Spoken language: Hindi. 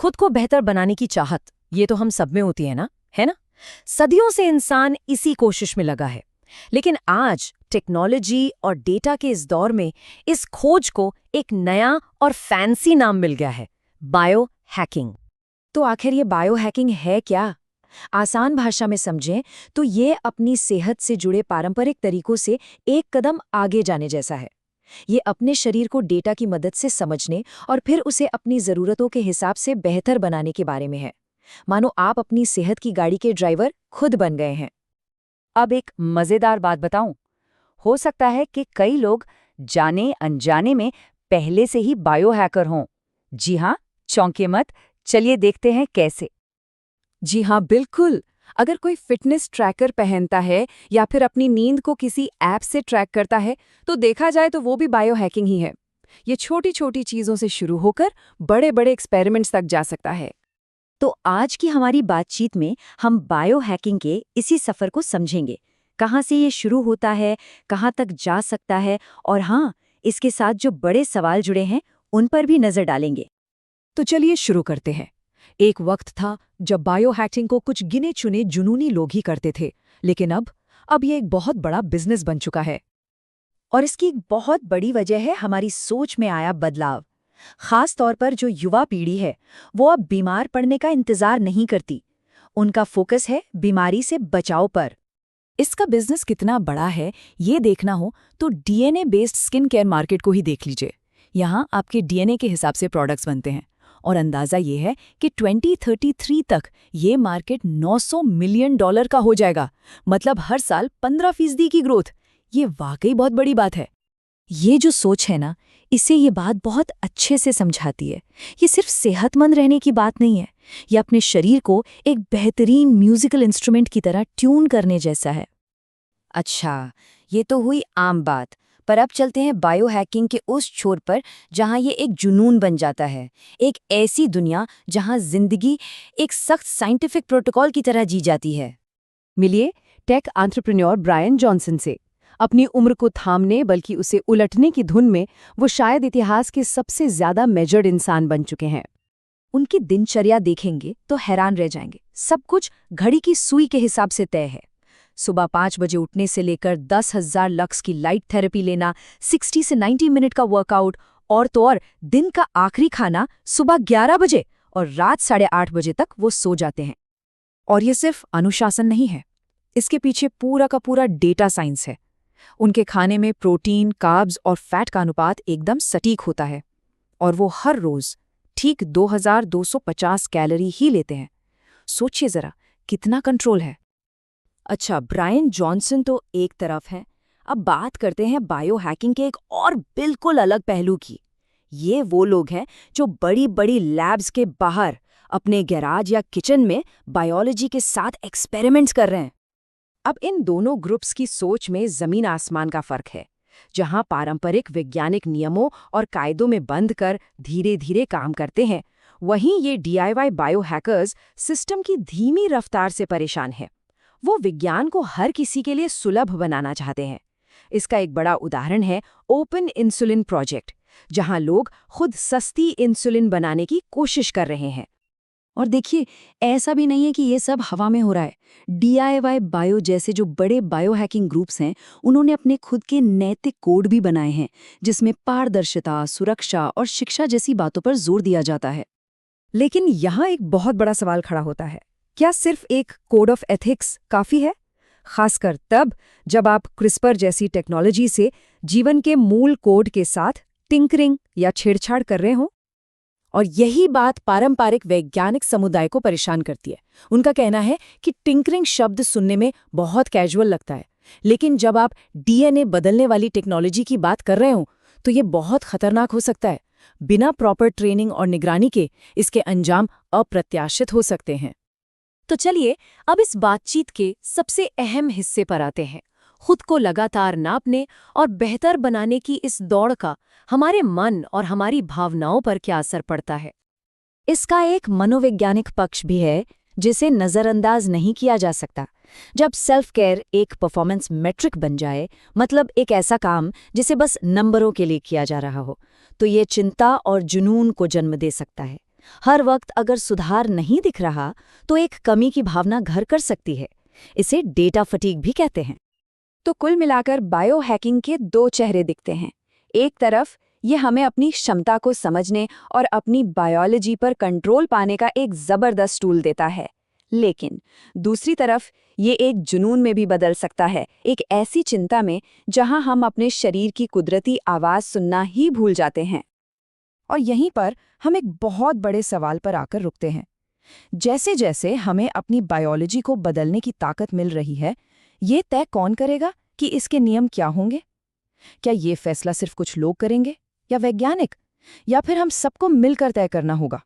खुद को बेहतर बनाने की चाहत, ये तो हम सब में होती है ना? सदियों से इंसान इसी कोशिश में लगा है। लेकिन आज टेक्नोलॉजी और डेटा के इस दौर में इस खोज को एक नया और फैंसी नाम मिल गया है, बायो हैकिंग। तो आखिर ये बायो हैकिंग है क्या? आसान भाषा में समझें तो ये अपनी सेहत से जुड़े पारंपरिक तरीकों से एक कदम आगे जाने जैसा है। ये अपने शरीर को डेटा की मदद से समझने और फिर उसे अपनी ज़रूरतों के हिसाब से बेहतर बनाने के बारे में है। मानो आप अपनी सेहत की गाड़ी के ड्राइवर खुद बन गए हैं। अब एक मज़ेदार बात बताऊं। हो सकता है कि कई लोग जाने अनजाने में पहले से ही बायो हैकर हों। जी हाँ, चौंके मत, चलिए देखते हैं कैसे। जी हाँ, बिल्कुल। अगर कोई फिटनेस ट्रैकर पहनता है या फिर अपनी नींद को किसी ऐप से ट्रैक करता है, तो देखा जाए तो वो भी बायो हैकिंग ही है। ये छोटी छोटी चीज़ों से शुरू होकर बड़े बड़े एक्सपेरिमेंट्स तक जा सकता है। तो आज की हमारी बातचीत में हम बायो हैकिंग के इसी सफ़र को समझेंगे। कहाँ से ये शुरू होता है, कहाँ तक जा सकता है, और हाँ, इसके साथ जो बड़े सवाल जुड़े हैं उन पर भी नज़र डालेंगे। तो चलिए शुरू करते हैं। एक वक्त था जब बायो हैकिंग को कुछ गिने चुने जुनूनी लोग ही करते थे, लेकिन अब ये एक बहुत बड़ा बिजनेस बन चुका है। और इसकी एक बहुत बड़ी वजह है हमारी सोच में आया बदलाव। खास तौर पर जो युवा पीढ़ी है, वो अब बीमार पड़ने का इंतजार नहीं करती। उनका फोकस है बीमारी से बचाव पर। इसका बिजनेस कितना बड़ा है ये देखना हो तो DNA based skin care market को ही देख लीजिए। यहाँ आपके डीएनए के हिसाब से प्रोडक्ट्स बनते हैं और अंदाजा ये है कि 2033 तक ये मार्केट $900 मिलियन का हो जाएगा। मतलब हर साल 15% की ग्रोथ। ये वाकई बहुत बड़ी बात है। ये जो सोच है ना, इसे ये बात बहुत अच्छे से समझाती है। ये सिर्फ सेहतमंद रहने की बात नहीं है, ये अपने शरीर को एक बेहतरीन म्यूजिकल इंस्ट्रूमेंट की तरह ट्यून करने जैसा है। अच्छा, ये तो हुई आम बात, पर अब चलते हैं बायो हैकिंग के उस छोर पर जहां ये एक जुनून बन जाता है। एक ऐसी दुनिया जहां जिंदगी एक सख्त साइंटिफिक प्रोटोकॉल की तरह जी जाती है। मिलिए टेक एंटरप्रेन्योर ब्रायन जॉनसन से। अपनी उम्र को थामने बल्कि उसे उलटने की धुन में वो शायद इतिहास के सबसे ज्यादा मेजर्ड इंसान बन चुके हैं। उनकी दिनचर्या देखेंगे तो हैरान रह जाएंगे। सब कुछ घड़ी की सुई के हिसाब से तय है। सुबह 5 बजे उठने से लेकर 10,000 लक्स की लाइट थेरेपी लेना, 60 से 90 मिनट का वर्कआउट, और तो और दिन का आखिरी खाना सुबह 11 बजे और रात 8:30 बजे तक वो सो जाते हैं। और ये सिर्फ अनुशासन नहीं है, इसके पीछे पूरा का पूरा डेटा साइंस है। उनके खाने में प्रोटीन, कार्ब्स और फैट का अनुपात एकदम सटीक होता है और वो हर रोज ठीक 2250 कैलोरी ही लेते हैं। सोचिए जरा, कितना कंट्रोल है। अच्छा, ब्रायन जॉनसन तो एक तरफ हैं। अब बात करते हैं बायो हैकिंग के एक और बिल्कुल अलग पहलू की। ये वो लोग हैं जो बड़ी बड़ी लैब्स के बाहर अपने गैराज या किचन में बायोलॉजी के साथ एक्सपेरिमेंट्स कर रहे हैं। अब इन दोनों ग्रुप्स की सोच में जमीन आसमान का फर्क है। जहां पारंपरिक वैज्ञानिक नियमों और कायदों में बंद कर धीरे धीरे काम करते हैं, वहीं ये डीआईवाई बायो हैकर्स सिस्टम की धीमी रफ्तार से परेशान हैं। वो विज्ञान को हर किसी के लिए सुलभ बनाना चाहते हैं। इसका एक बड़ा उदाहरण है ओपन इंसुलिन प्रोजेक्ट, जहां लोग खुद सस्ती इंसुलिन बनाने की कोशिश कर रहे हैं। और देखिए, ऐसा भी नहीं है कि ये सब हवा में हो रहा है। डीआईवाई बायो जैसे जो बड़े बायो हैकिंग ग्रुप्स हैं, उन्होंने अपने खुद के नैतिक कोड भी बनाए हैं, जिसमें पारदर्शिता, सुरक्षा और शिक्षा जैसी बातों पर जोर दिया जाता है। लेकिन यहाँ एक बहुत बड़ा सवाल खड़ा होता है, क्या सिर्फ एक कोड ऑफ एथिक्स काफ़ी है? खासकर तब जब आप क्रिस्पर जैसी टेक्नोलॉजी से जीवन के मूल कोड के साथ टिंकरिंग या छेड़छाड़ कर रहे हों। और यही बात पारंपरिक वैज्ञानिक समुदाय को परेशान करती है। उनका कहना है कि टिंकरिंग शब्द सुनने में बहुत कैजुअल लगता है, लेकिन जब आप डीएनए बदलने वाली टेक्नोलॉजी की बात कर रहे हो तो ये बहुत खतरनाक हो सकता है। बिना प्रॉपर ट्रेनिंग और निगरानी के इसके अंजाम अप्रत्याशित हो सकते हैं। तो चलिए अब इस बातचीत के सबसे अहम हिस्से पर आते हैं। खुद को लगातार नापने और बेहतर बनाने की इस दौड़ का हमारे मन और हमारी भावनाओं पर क्या असर पड़ता है। इसका एक मनोवैज्ञानिक पक्ष भी है जिसे नज़रअंदाज नहीं किया जा सकता। जब सेल्फ केयर एक परफॉर्मेंस मेट्रिक बन जाए, मतलब एक ऐसा काम जिसे बस नंबरों के लिए किया जा रहा हो, तो ये चिंता और जुनून को जन्म दे सकता है। हर वक्त अगर सुधार नहीं दिख रहा तो एक कमी की भावना घर कर सकती है। इसे डेटा फटीग भी कहते हैं। तो कुल मिलाकर बायो हैकिंग के दो चेहरे दिखते हैं। एक तरफ ये हमें अपनी क्षमता को समझने और अपनी बायोलॉजी पर कंट्रोल पाने का एक जबरदस्त टूल देता है, लेकिन दूसरी तरफ ये एक जुनून में भी बदल सकता है, एक ऐसी चिंता में जहां हम अपने शरीर की कुदरती आवाज सुनना ही भूल जाते हैं। और यहीं पर हम एक बहुत बड़े सवाल पर आकर रुकते हैं। जैसे जैसे हमें अपनी बायोलॉजी को बदलने की ताकत मिल रही है, ये तय कौन करेगा कि इसके नियम क्या होंगे? क्या ये फैसला सिर्फ कुछ लोग करेंगे, या वैज्ञानिक, या फिर हम सबको मिलकर तय करना होगा?